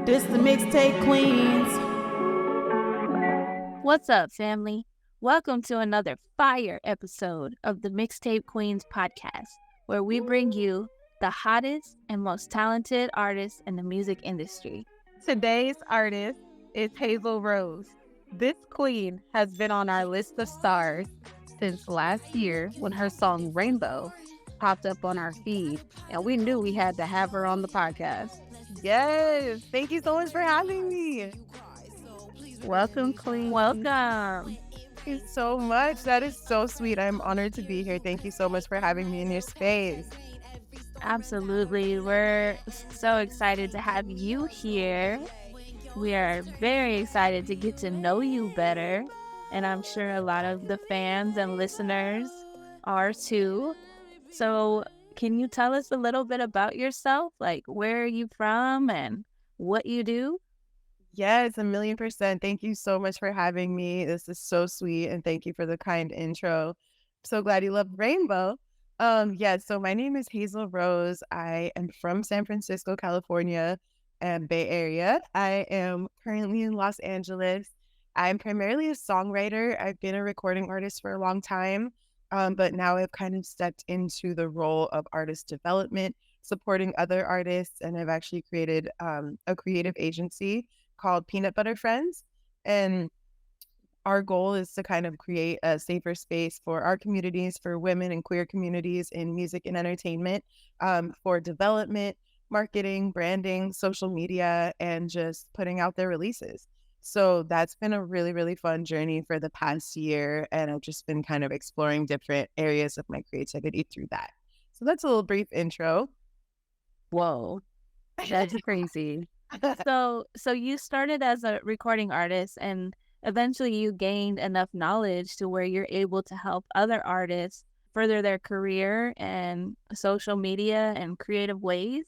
This the Mixtape Queens. What's up, family? Welcome to another fire episode of the Mixtape Queens Podcast, where we bring you the hottest and most talented artists in the music industry. Today's artist is Hazel Rose. This queen has been on our list of stars since last year when her song Rainbow popped up on our feed, and we knew we had to have her on the podcast. Yes, thank you so much for having me. Welcome, queen. Welcome. Thank you so much. That is so sweet. I'm honored to be here. Thank you so much for having me in your space. Absolutely. We're so excited to have you here. We are very excited to get to know you better, and I'm sure a lot of the fans and listeners are too. So can you tell us a little bit about yourself? Like, where are you from and what you do? Yes, 1,000,000%. Thank you so much for having me. This is so sweet, and thank you for the kind intro. So glad you love Rainbow. So my name is Hazel Rose. I am from San Francisco, California, and Bay Area. I am currently in Los Angeles. I'm primarily a songwriter. I've been a recording artist for a long time, but now I've kind of stepped into the role of artist development, supporting other artists, and I've actually created a creative agency called Peanutbutterfriends. And our goal is to kind of create a safer space for our communities, for women and queer communities in music and entertainment, for development, marketing, branding, social media, and just putting out their releases. So that's been a really, really fun journey for the past year. And I've just been kind of exploring different areas of my creativity through that. So that's a little brief intro. Whoa, that's crazy. So you started as a recording artist, and eventually you gained enough knowledge to where you're able to help other artists further their career and social media and creative ways.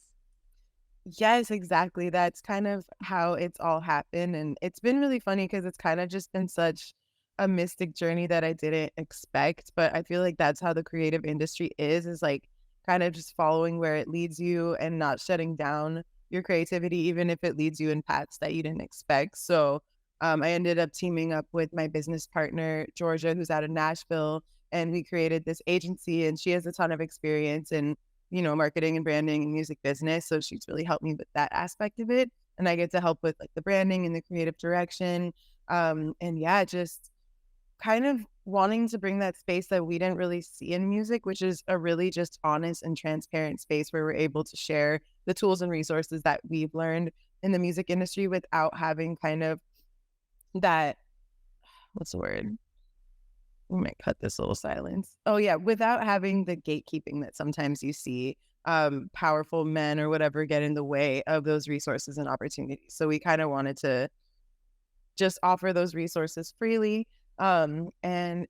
Yes, exactly. That's kind of how it's all happened. And it's been really funny because it's kind of just been such a mystic journey that I didn't expect. But I feel like that's how the creative industry is like kind of just following where it leads you and not shutting down your creativity, even if it leads you in paths that you didn't expect. So I ended up teaming up with my business partner, Georgia, who's out of Nashville, and we created this agency, and she has a ton of experience in, marketing and branding and music business. So she's really helped me with that aspect of it. And I get to help with like the branding and the creative direction. Just kind of wanting to bring that space that we didn't really see in music, which is a really just honest and transparent space where we're able to share the tools and resources that we've learned in the music industry without having kind of that, what's the word? We might cut this little silence. Oh yeah, without having the gatekeeping that sometimes you see powerful men or whatever get in the way of those resources and opportunities. So we kind of wanted to just offer those resources freely. And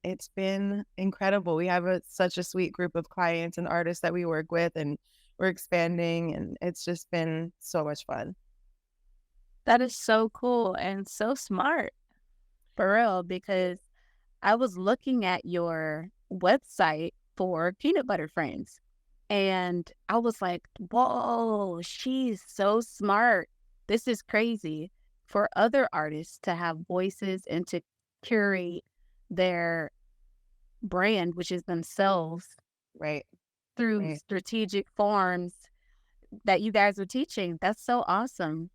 it's been incredible. We have such a sweet group of clients and artists that we work with, and we're expanding, and it's just been so much fun. That is so cool and so smart, for real, because I was looking at your website for Peanutbutterfriends, and I was like, whoa, she's so smart. This is crazy for other artists to have voices and to curate their brand, which is themselves, right, through strategic forms that you guys are teaching. That's so awesome.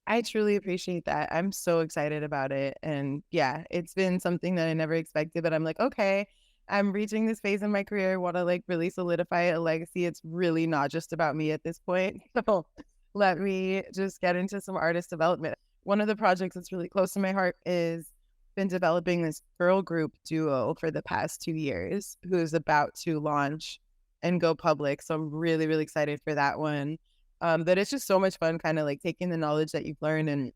I truly appreciate that. I'm so excited about it. And yeah, it's been something that I never expected, but I'm like, okay, I'm reaching this phase in my career. I want to like really solidify a legacy. It's really not just about me at this point. So let me just get into some artist development. One of the projects that's really close to my heart is been developing this girl group duo for the past 2 years who's about to launch and go public. So I'm really, really excited for that one. But it's just so much fun kind of like taking the knowledge that you've learned and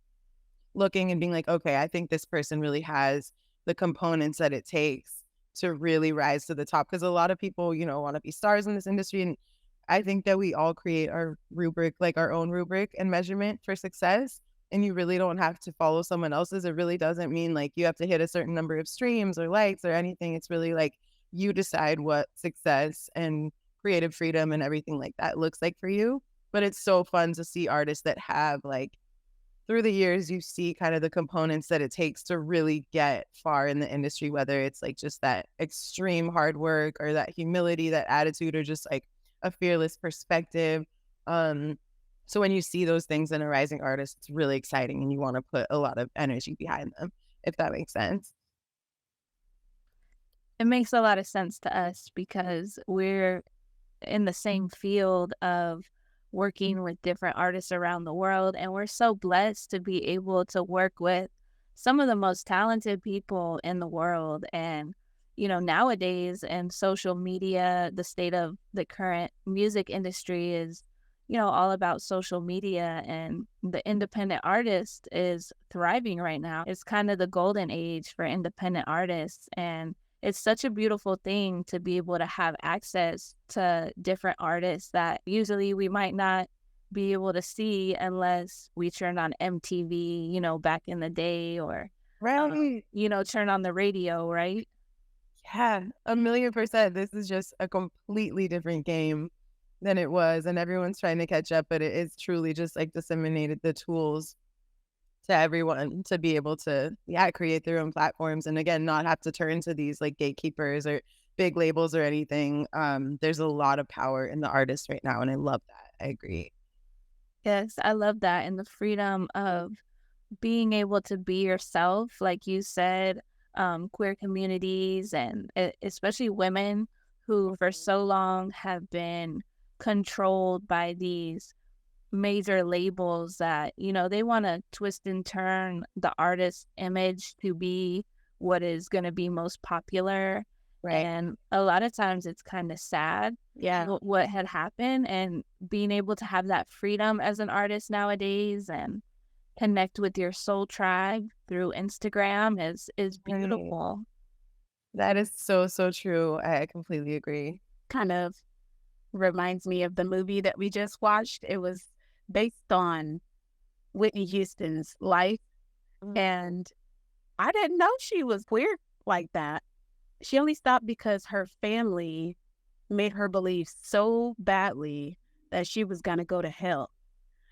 looking and being like, okay, I think this person really has the components that it takes to really rise to the top. Because a lot of people, want to be stars in this industry. And I think that we all create our rubric, like our own rubric and measurement for success. And you really don't have to follow someone else's. It really doesn't mean like you have to hit a certain number of streams or likes or anything. It's really like you decide what success and creative freedom and everything like that looks like for you. But it's so fun to see artists that have like through the years, you see kind of the components that it takes to really get far in the industry, whether it's like just that extreme hard work or that humility, that attitude, or just like a fearless perspective. So when you see those things in a rising artist, it's really exciting and you want to put a lot of energy behind them, if that makes sense. It makes a lot of sense to us because we're in the same field of working with different artists around the world. And we're so blessed to be able to work with some of the most talented people in the world. And, nowadays in social media, the state of the current music industry is, all about social media, and the independent artist is thriving right now. It's kind of the golden age for independent artists. And it's such a beautiful thing to be able to have access to different artists that usually we might not be able to see unless we turned on MTV, back in the day, or, Right. turn on the radio, right? Yeah, 1,000,000%. This is just a completely different game than it was, and everyone's trying to catch up, but it is truly just like disseminated the tools to everyone to be able to, create their own platforms. And again, not have to turn to these like gatekeepers or big labels or anything. There's a lot of power in the artist right now, and I love that. I agree. Yes, I love that. And the freedom of being able to be yourself, like you said, queer communities, and especially women who for so long have been controlled by these major labels that, they want to twist and turn the artist's image to be what is going to be most popular. Right. And a lot of times it's kind of sad what had happened, and being able to have that freedom as an artist nowadays and connect with your soul tribe through Instagram is beautiful. That is so, so true. I completely agree. Kind of reminds me of the movie that we just watched. It was based on Whitney Houston's life. And I didn't know she was queer like that. She only stopped because her family made her believe so badly that she was going to go to hell.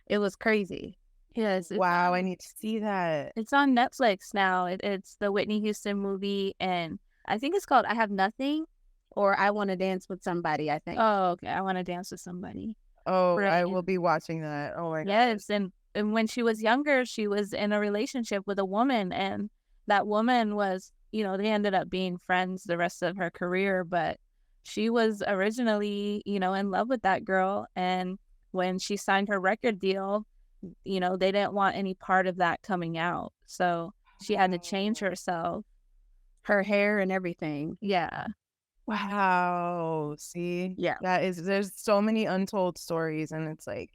It was crazy. Yes. Wow, I need to see that. It's on Netflix now. It's the Whitney Houston movie, and I think it's called I Have Nothing. Or I Want to Dance with Somebody, I think. Oh, okay. I Want to Dance with Somebody. Oh, I will be watching that. Oh my God. Yes, and when she was younger, she was in a relationship with a woman, and that woman was, they ended up being friends the rest of her career, but she was originally, in love with that girl. And when she signed her record deal, they didn't want any part of that coming out. So she had to change herself, her hair and everything. Yeah. Wow. See? Yeah. There's so many untold stories, and it's like,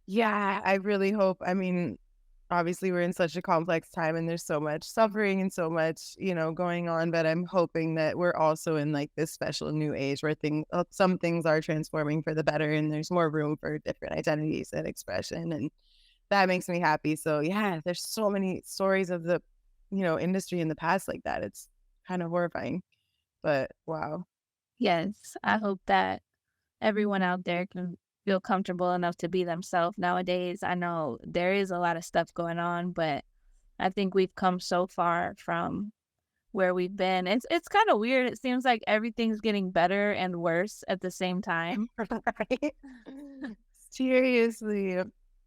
I really hope, obviously we're in such a complex time and there's so much suffering and so much, going on, but I'm hoping that we're also in like this special new age where some things are transforming for the better, and there's more room for different identities and expression, and that makes me happy. So there's so many stories of the, industry in the past like that. It's kind of horrifying, but wow. Yes, I hope that everyone out there can feel comfortable enough to be themselves nowadays. I know there is a lot of stuff going on, but I think we've come so far from where we've been. It's kind of weird. It seems like everything's getting better and worse at the same time. Right? Seriously.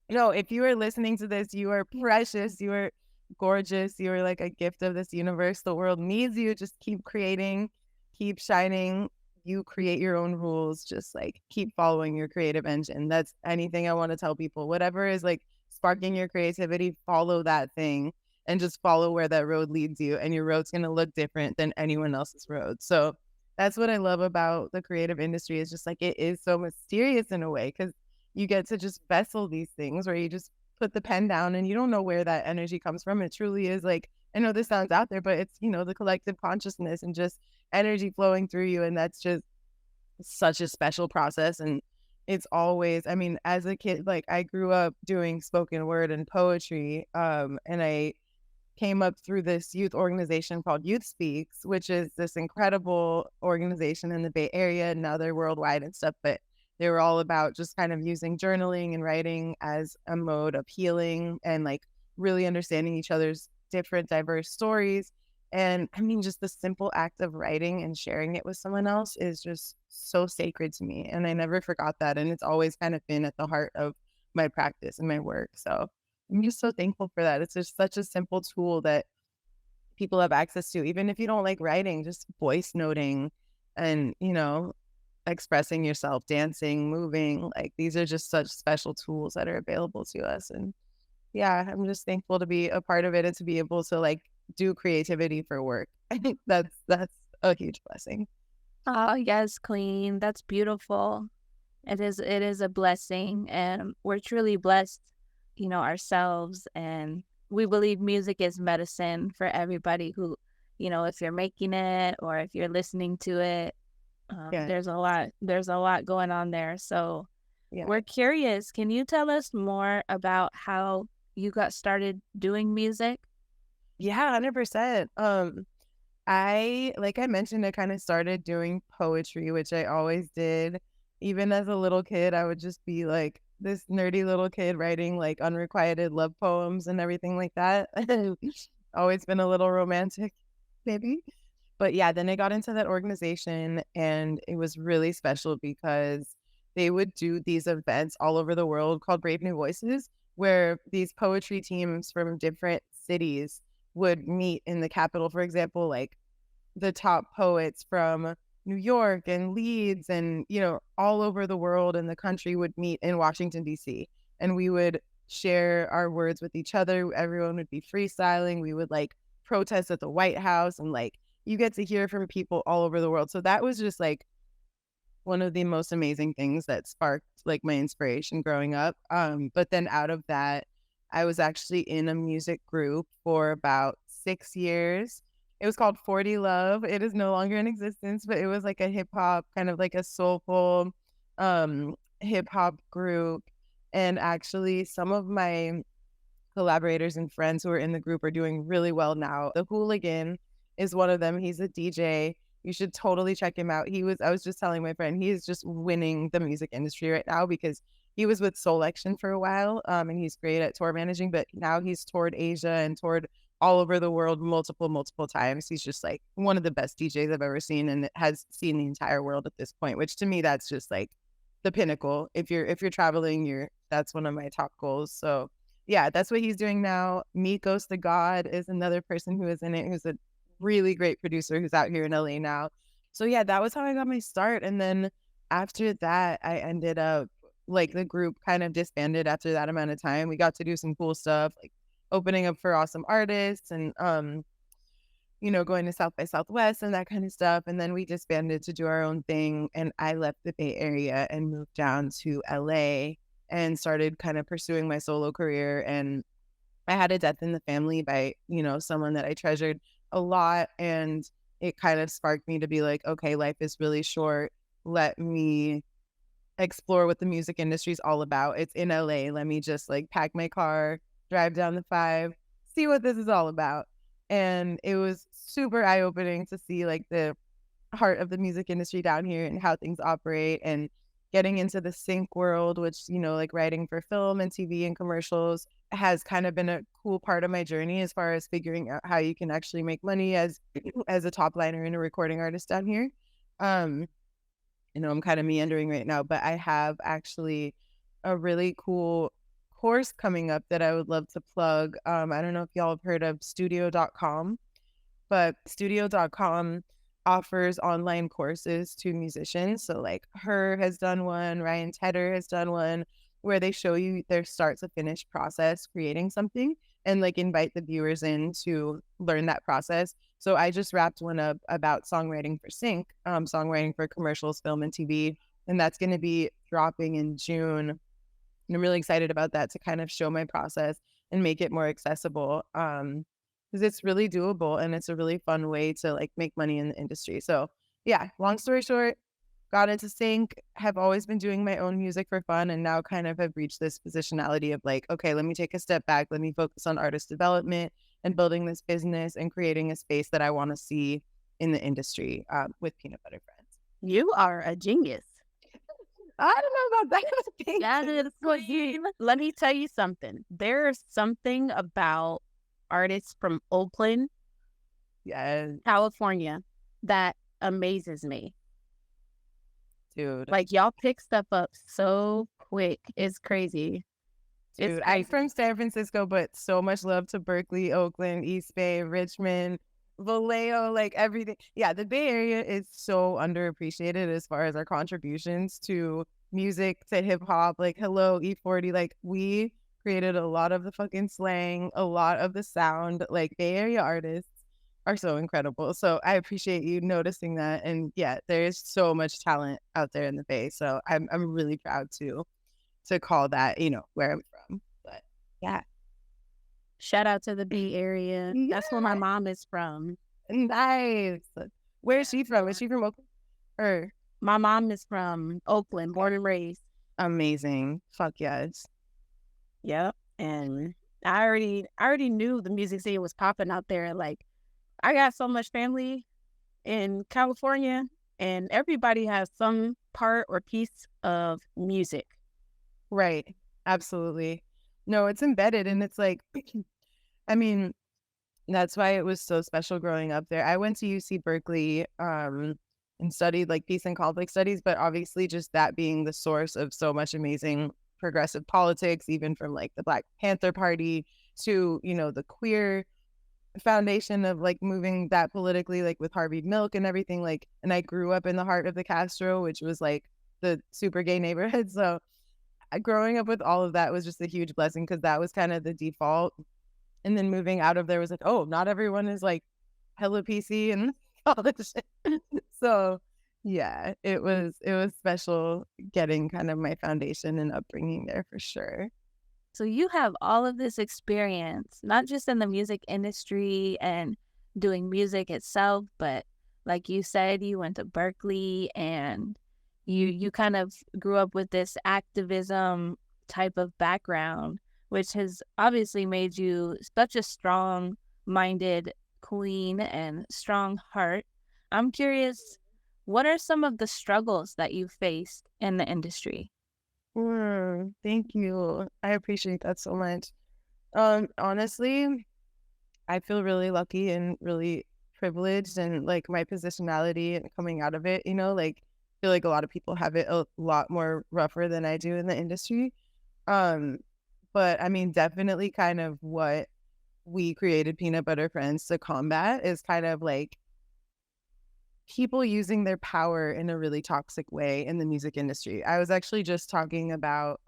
If you are listening to this, you are precious. You are gorgeous. You are like a gift of this universe. The world needs you. Just keep creating, keep shining. You create your own rules. Just like keep following your creative engine. That's anything I want to tell people. Whatever is like sparking your creativity, follow that thing and just follow where that road leads you. And your road's going to look different than anyone else's road. So that's what I love about the creative industry, is just like it is so mysterious in a way, because you get to just vessel these things where you just put the pen down and you don't know where that energy comes from. It truly is like, I know this sounds out there, but it's, the collective consciousness and just energy flowing through you. And that's just such a special process. And it's always, as a kid, like I grew up doing spoken word and poetry. And I came up through this youth organization called Youth Speaks, which is this incredible organization in the Bay Area. Now they're worldwide and stuff, but They were all about just kind of using journaling and writing as a mode of healing and like really understanding each other's different, diverse stories. And I mean, just the simple act of writing and sharing it with someone else is just so sacred to me. And I never forgot that. And it's always kind of been at the heart of my practice and my work. So I'm just so thankful for that. It's just such a simple tool that people have access to, even if you don't like writing, just voice noting and, expressing yourself, dancing, moving. Like these are just such special tools that are available to us. And yeah, I'm just thankful to be a part of it and to be able to like do creativity for work. I think that's a huge blessing. Oh, yes, Queen. That's beautiful. It is a blessing, and we're truly blessed, ourselves, and we believe music is medicine for everybody who, if you're making it or if you're listening to it, Yeah. there's a lot going on there. So Yeah. we're curious. Can you tell us more about how you got started doing music? Yeah, 100%. Like I mentioned, I kind of started doing poetry, which I always did. Even as a little kid, I would just be like this nerdy little kid writing like unrequited love poems and everything like that. Always been a little romantic, maybe. But yeah, then I got into that organization and it was really special because they would do these events all over the world called Brave New Voices, where these poetry teams from different cities would meet in the capital. For example, like the top poets from New York and Leeds and, all over the world and the country would meet in Washington, D.C. And we would share our words with each other. Everyone would be freestyling. We would like protest at the White House and like you get to hear from people all over the world. So that was just like one of the most amazing things that sparked like my inspiration growing up. But then out of that, I was actually in a music group for about 6 years. It was called 40 Love. It is no longer in existence, but it was like a hip hop, kind of like a soulful hip hop group. And actually, some of my collaborators and friends who are in the group are doing really well now. The Hooligan is one of them. He's a DJ. You should totally check him out. I was just telling my friend, he is just winning the music industry right now because he was with Soulection for a while, and he's great at tour managing, but now he's toured Asia and toured all over the world multiple times. He's just like one of the best DJs I've ever seen and has seen the entire world at this point, which to me, that's just like the pinnacle. If you're traveling, that's one of my top goals. So yeah, that's what he's doing now. Migos the God is another person who is in it, who's a really great producer who's out here in LA now. So yeah, that was how I got my start. And then after that, I ended up like the group kind of disbanded after that amount of time. We got to do some cool stuff, like opening up for awesome artists and going to South by Southwest and that kind of stuff. And then we disbanded to do our own thing. And I left the Bay Area and moved down to LA and started kind of pursuing my solo career. And I had a death in the family by, someone that I treasured a lot. And it kind of sparked me to be like, okay, life is really short. Let me explore what the music industry is all about. It's in LA. Let me just like pack my car, drive down the 5, see what this is all about. And it was super eye-opening to see like the heart of the music industry down here and how things operate and getting into the sync world, which, like writing for film and TV and commercials has kind of been a cool part of my journey as far as figuring out how you can actually make money as a top liner and a recording artist down here. I'm kind of meandering right now, but I have actually a really cool course coming up that I would love to plug. I don't know if y'all have heard of studio.com, but studio.com offers online courses to musicians. So like Her has done one, Ryan Tedder has done one, where they show you their start to finish process creating something and like invite the viewers in to learn that process. So I just wrapped one up about songwriting for sync, songwriting for commercials, film, and TV. And that's going to be dropping in June. And I'm really excited about that to kind of show my process and make it more accessible. Because it's really doable and it's a really fun way to like make money in the industry. So yeah, long story short, got into sync, have always been doing my own music for fun, and now kind of have reached this positionality of like, okay, let me take a step back. Let me focus on artist development and building this business and creating a space that I want to see in the industry with Peanutbutterfriends. You are a genius. I don't know about that. Thank That you. is queen. Let me tell you something. There's something about artists from Oakland, Yes, California, that amazes me. dude. Like, y'all pick stuff up so quick. It's crazy. It's Dude, I'm crazy. from San Francisco, but so much love to Berkeley, Oakland, East Bay, Richmond, Vallejo, like everything. Yeah, the Bay Area is so underappreciated as far as our contributions to music, to hip hop. Like, hello, E40. Like, we created a lot of the fucking slang, a lot of the sound. Like, Bay Area artists are so incredible. So I appreciate you noticing that. And yeah, there's so much talent out there in the Bay. So I'm really proud to call that, where I'm from. But yeah. Shout out to the Bay Area. That's where my mom is from. Nice. Where is she from? Is she from Oakland? Or My mom is from Oakland, born and raised. amazing. Fuck yes. Yep. And I already knew the music scene was popping out there. Like, I got so much family in California, and everybody has some part or piece of music. Right. Absolutely. No, it's embedded and it's like I mean, that's why it was so special growing up there. I went to UC Berkeley and studied like peace and conflict studies, but obviously just that being the source of so much amazing progressive politics, even from like the Black Panther Party to, the queer foundation of like moving that politically, like with Harvey Milk and everything. Like, and I grew up in the heart of the Castro, which was like the super gay neighborhood. So growing up with all of that was just a huge blessing because that was kind of the default. And then moving out of there was like, oh, not everyone is like hella PC and all this shit. So yeah, it was special getting kind of my foundation and upbringing there for sure. So you have all of this experience, not just in the music industry and doing music itself, but like you said, you went to Berkeley and you kind of grew up with this activism type of background, which has obviously made you such a strong-minded queen and strong heart. I'm curious, what are some of the struggles that you faced in the industry? Thank you. I appreciate that so much. Honestly, I feel really lucky and really privileged and like my positionality and coming out of it, like I feel like a lot of people have it a lot more rougher than I do in the industry. Um, but I mean, definitely kind of what we created Peanutbutterfriends to combat is kind of like people using their power in a really toxic way in the music industry. I was actually just talking about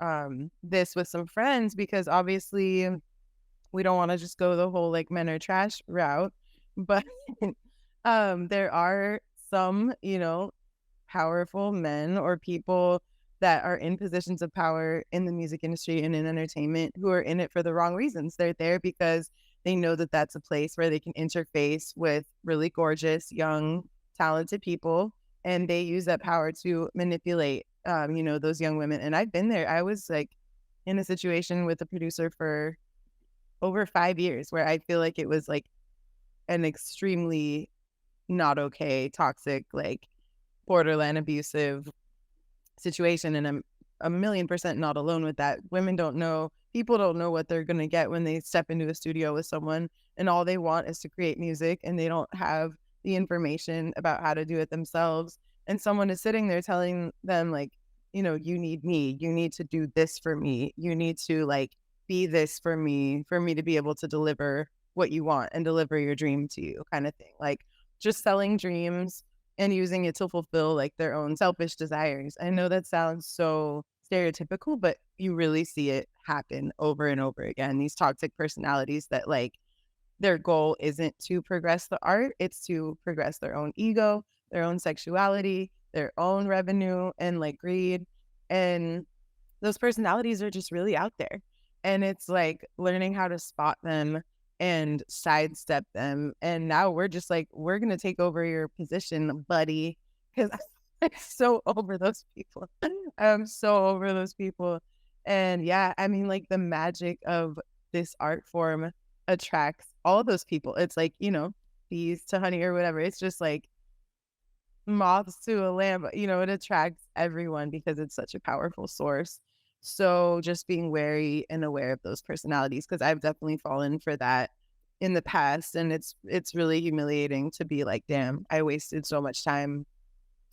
this with some friends because obviously we don't want to just go the whole like men are trash route, but there are some, powerful men or people that are in positions of power in the music industry and in entertainment who are in it for the wrong reasons. They're there because they know that that's a place where they can interface with really gorgeous, young, talented people, and they use that power to manipulate, those young women. And I've been there. I was like in a situation with a producer for over 5 years where I feel like it was like an extremely not okay, toxic, like borderline abusive situation. And I'm a million percent not alone with that. Women don't know, people don't know what they're going to get when they step into a studio with someone and all they want is to create music and they don't have the information about how to do it themselves. And someone is sitting there telling them like, you need me, you need to do this for me, you need to like be this for me to be able to deliver what you want and deliver your dream to you kind of thing. Like just selling dreams and using it to fulfill like their own selfish desires. I know that sounds so stereotypical, but you really see it happen over and over again. These toxic personalities that like their goal isn't to progress the art, it's to progress their own ego, their own sexuality, their own revenue and like greed. And those personalities are just really out there. And it's like learning how to spot them and sidestep them. And now we're just like, we're going to take over your position, buddy. Because I'm so over those people. I'm so over those people. And yeah, I mean, like the magic of this art form attracts all those people. It's like, bees to honey or whatever. It's just like moths to a lamp, it attracts everyone because it's such a powerful source. So just being wary and aware of those personalities, because I've definitely fallen for that in the past. And it's really humiliating to be like, damn, I wasted so much time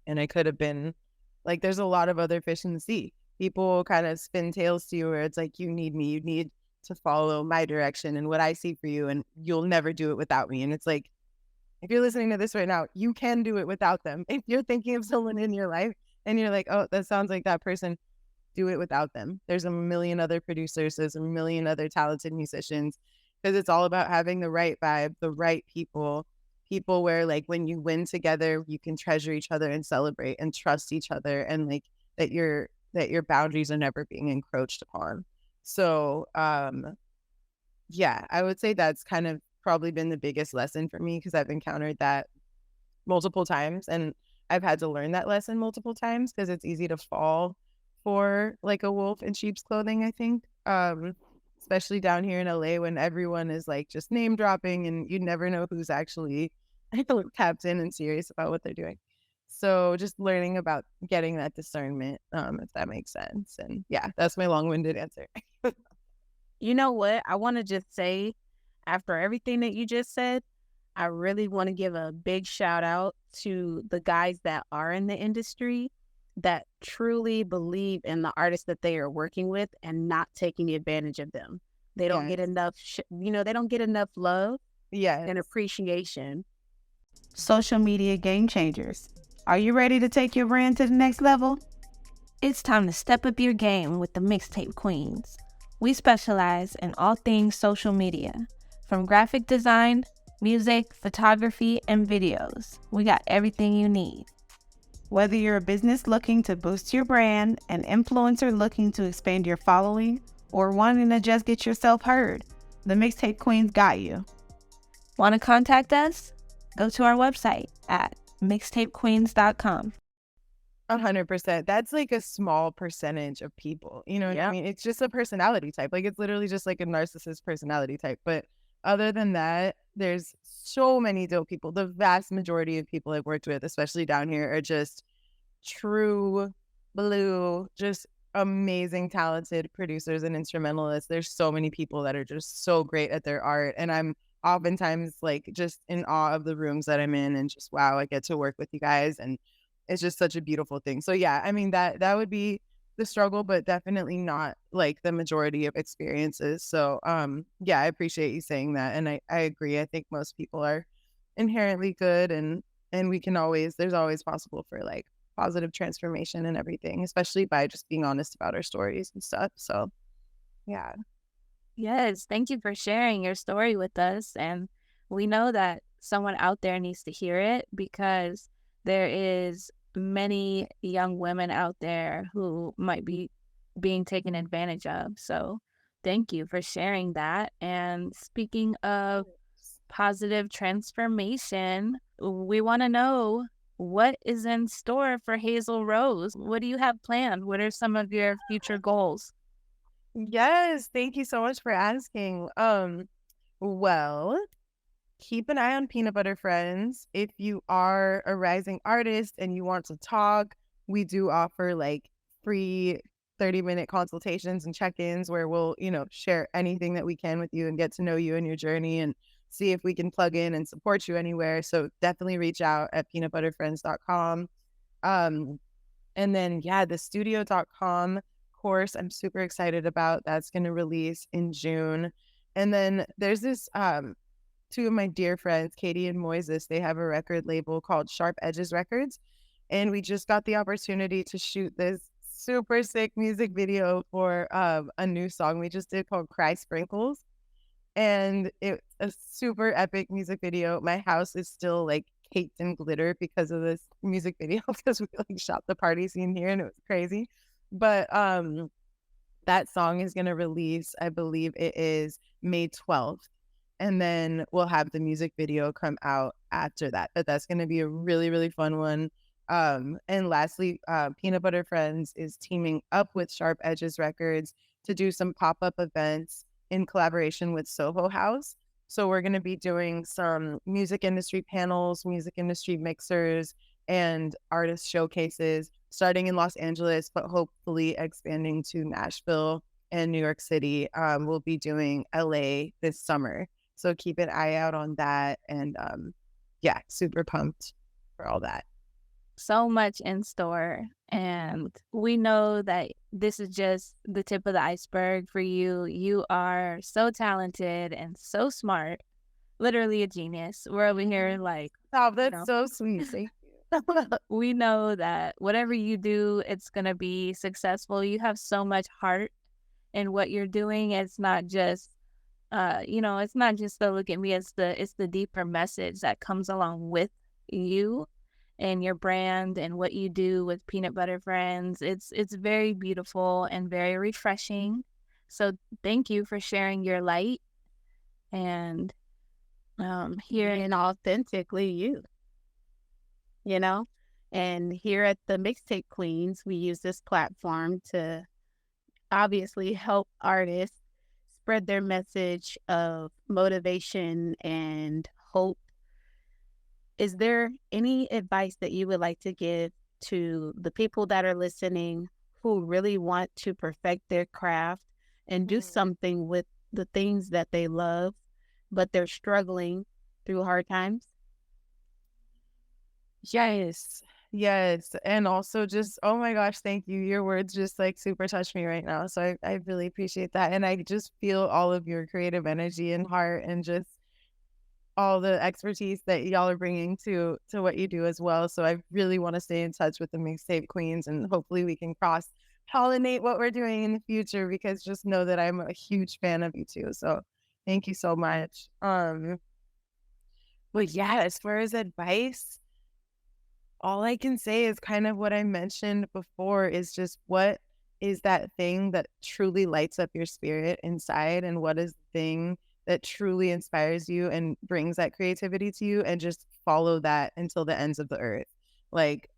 and I could have been like, there's a lot of other fish in the sea. People kind of spin tails to you where it's like, you need me, you need to follow my direction and what I see for you, and you'll never do it without me. And it's like, if you're listening to this right now, you can do it without them. If you're thinking of someone in your life and you're like, oh, that sounds like that person, do it without them. There's a million other producers, there's a million other talented musicians, because it's all about having the right vibe, the right people where like when you win together, you can treasure each other and celebrate and trust each other, and like that your boundaries are never being encroached upon. So yeah, I would say that's kind of probably been the biggest lesson for me, because I've encountered that multiple times, and I've had to learn that lesson multiple times, because it's easy to fall for like a wolf in sheep's clothing, I think. Especially down here in LA when everyone is like just name dropping and you never know who's actually tapped in and serious about what they're doing. So just learning about getting that discernment, if that makes sense. And yeah, that's my long-winded answer. You know what? I want to just say, after everything that you just said, I really want to give a big shout out to the guys that are in the industry that truly believe in the artists that they are working with and not taking advantage of them. They don't get Yes. enough, they don't get enough love Yes. and appreciation. Social media game changers. Are you ready to take your brand to the next level? It's time to step up your game with the Mixtape Queens. We specialize in all things social media, from graphic design, music, photography, and videos. We got everything you need. Whether you're a business looking to boost your brand, an influencer looking to expand your following, or wanting to just get yourself heard, the Mixtape Queens got you. Want to contact us? Go to our website at mixtapequeens.com. 100%. That's like a small percentage of people. You know what I mean? It's just a personality type. Like it's literally just like a narcissist personality type. But other than that, there's so many dope people. The vast majority of people I've worked with, especially down here, are just true blue, just amazing, talented producers and instrumentalists. There's so many people that are just so great at their art. And I'm oftentimes like just in awe of the rooms that I'm in and just, wow, I get to work with you guys. And it's just such a beautiful thing. So yeah, I mean, that would be the struggle, but definitely not like the majority of experiences. So yeah, I appreciate you saying that. And I agree. I think most people are inherently good, and we can always, there's always possible for like positive transformation and everything, especially by just being honest about our stories and stuff. So yeah. Yes, thank you for sharing your story with us. And we know that someone out there needs to hear it, because there is many young women out there who might be being taken advantage of. So thank you for sharing that. And speaking of positive transformation, we want to know what is in store for Hazel Rose. What do you have planned? What are some of your future goals? Yes, thank you so much for asking. Well, keep an eye on Peanutbutterfriends. If you are a rising artist and you want to talk, we do offer like free 30-minute consultations and check-ins where we'll, share anything that we can with you and get to know you and your journey and see if we can plug in and support you anywhere. So definitely reach out at peanutbutterfriends.com. And then, yeah, the studio.com course I'm super excited about. That's going to release in June. And then there's this two of my dear friends, Katie and Moises, they have a record label called Sharp Edges Records. And we just got the opportunity to shoot this super sick music video for a new song we just did called Cry Sprinkles. And it's a super epic music video. My house is still like caked in glitter because of this music video, because we like shot the party scene here and it was crazy. But that song is going to release, I believe it is May 12th. And then we'll have the music video come out after that. But that's going to be a really, really fun one. And lastly, Peanutbutterfriends is teaming up with Sharp Edges Records to do some pop-up events in collaboration with Soho House. So we're going to be doing some music industry panels, music industry mixers, and artist showcases starting in Los Angeles, but hopefully expanding to Nashville and New York City. We'll be doing LA this summer. So keep an eye out on that. And yeah, super pumped for all that. So much in store. And we know that this is just the tip of the iceberg for you. You are so talented and so smart, literally a genius. We're over here like, Oh, that's so sweet. Thank you. we know that whatever you do, it's going to be successful. You have so much heart in what you're doing. It's not just, it's not just the look at me. It's the deeper message that comes along with you and your brand and what you do with Peanutbutterfriends. It's very beautiful and very refreshing. So thank you for sharing your light and hearing authentically you know? And here at the Mixtape Queens, we use this platform to obviously help artists spread their message of motivation and hope. Is there any advice that you would like to give to the people that are listening who really want to perfect their craft and do something with the things that they love, but they're struggling through hard times? Yes. And also just, oh my gosh, thank you. Your words just like super touch me right now. So I really appreciate that. And I just feel all of your creative energy and heart and just all the expertise that y'all are bringing to what you do as well. So I really want to stay in touch with the Mixtape Queens, and hopefully we can cross pollinate what we're doing in the future, because just know that I'm a huge fan of you too. So thank you so much. But yeah, as far as advice, all I can say is kind of what I mentioned before, is just what is that thing that truly lights up your spirit inside, and what is the thing that truly inspires you and brings that creativity to you, and just follow that until the ends of the earth. Like,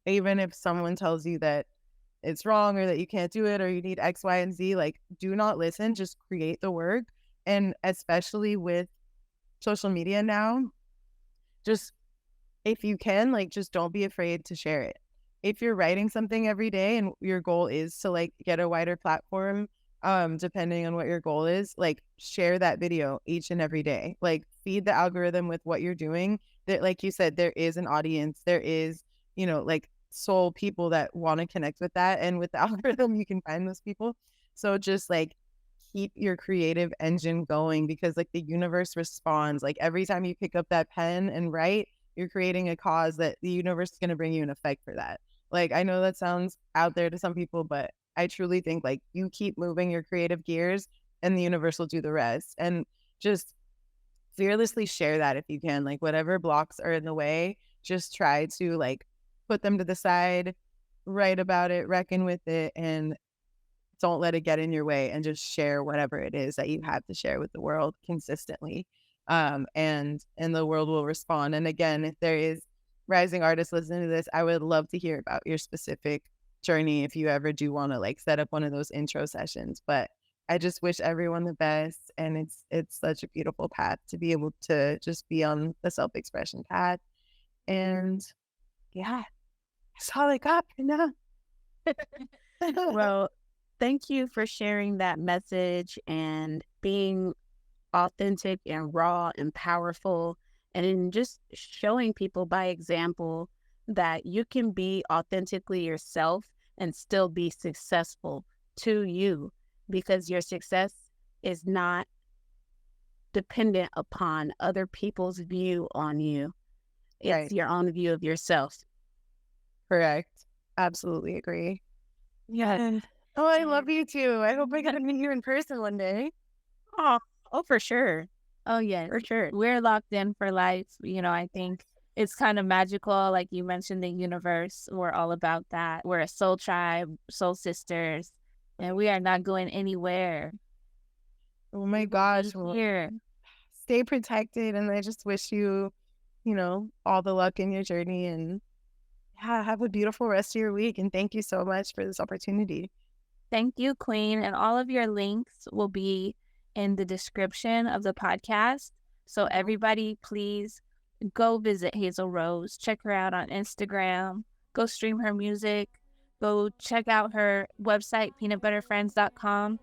even if someone tells you that it's wrong or that you can't do it or you need X, Y, and Z, like, do not listen, just create the work. And especially with social media now, just if you can, like, just don't be afraid to share it. If you're writing something every day and your goal is to like get a wider platform, depending on what your goal is, like, share that video each and every day. Like, feed the algorithm with what you're doing. That, like you said, there is an audience. There is, like, soul people that want to connect with that. And with the algorithm, you can find those people. So just like keep your creative engine going, because like the universe responds. Like, every time you pick up that pen and write, you're creating a cause that the universe is going to bring you an effect for that. Like, I know that sounds out there to some people, but I truly think, like, you keep moving your creative gears and the universe will do the rest. And just fearlessly share that if you can. Like, whatever blocks are in the way, just try to like put them to the side, write about it, reckon with it, and don't let it get in your way, and just share whatever it is that you have to share with the world consistently. And the world will respond. And again, if there is rising artists listening to this, I would love to hear about your specific journey if you ever do want to like set up one of those intro sessions. But I just wish everyone the best, and it's such a beautiful path to be able to just be on the self-expression path. And yeah, that's all I got for now. Well, thank you for sharing that message and being authentic and raw and powerful, and in just showing people by example that you can be authentically yourself and still be successful to you, because your success is not dependent upon other people's view on you. It's Right. your own view of yourself. Correct. Absolutely agree. Yeah. Oh, I love you too. I hope I get to meet you in person one day. Oh, for sure. Oh, yes. For sure. We're locked in for life. I think it's kind of magical. Like you mentioned, the universe, we're all about that. We're a soul tribe, soul sisters, and we are not going anywhere. Oh my gosh. Well, Here. stay protected, and I just wish you, all the luck in your journey, and yeah, have a beautiful rest of your week. And thank you so much for this opportunity. Thank you, Queen. And all of your links will be in the description of the podcast. So everybody, please go visit Hazel Rose. Check her out on Instagram. Go stream her music. Go check out her website, peanutbutterfriends.com.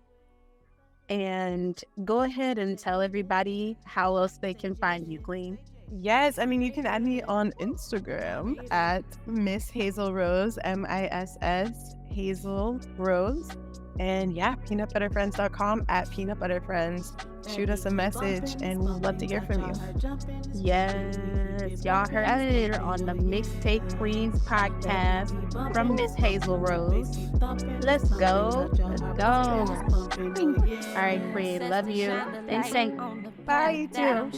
And go ahead and tell everybody how else they can find you, Queen. Yes, I mean, you can add me on Instagram at Miss Hazel Rose, MISS Hazel Rose. And yeah, peanutbutterfriends.com at peanutbutterfriends. Shoot us a message and we'd love to hear from you. Yes, y'all heard it on the Mixtape Queens Podcast from Miss Hazel Rose. Let's go. Let's go. All right, Queen. Love you. And say Bye, you too.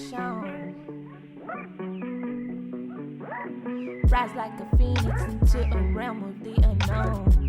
Rise like a phoenix into a realm of the unknown.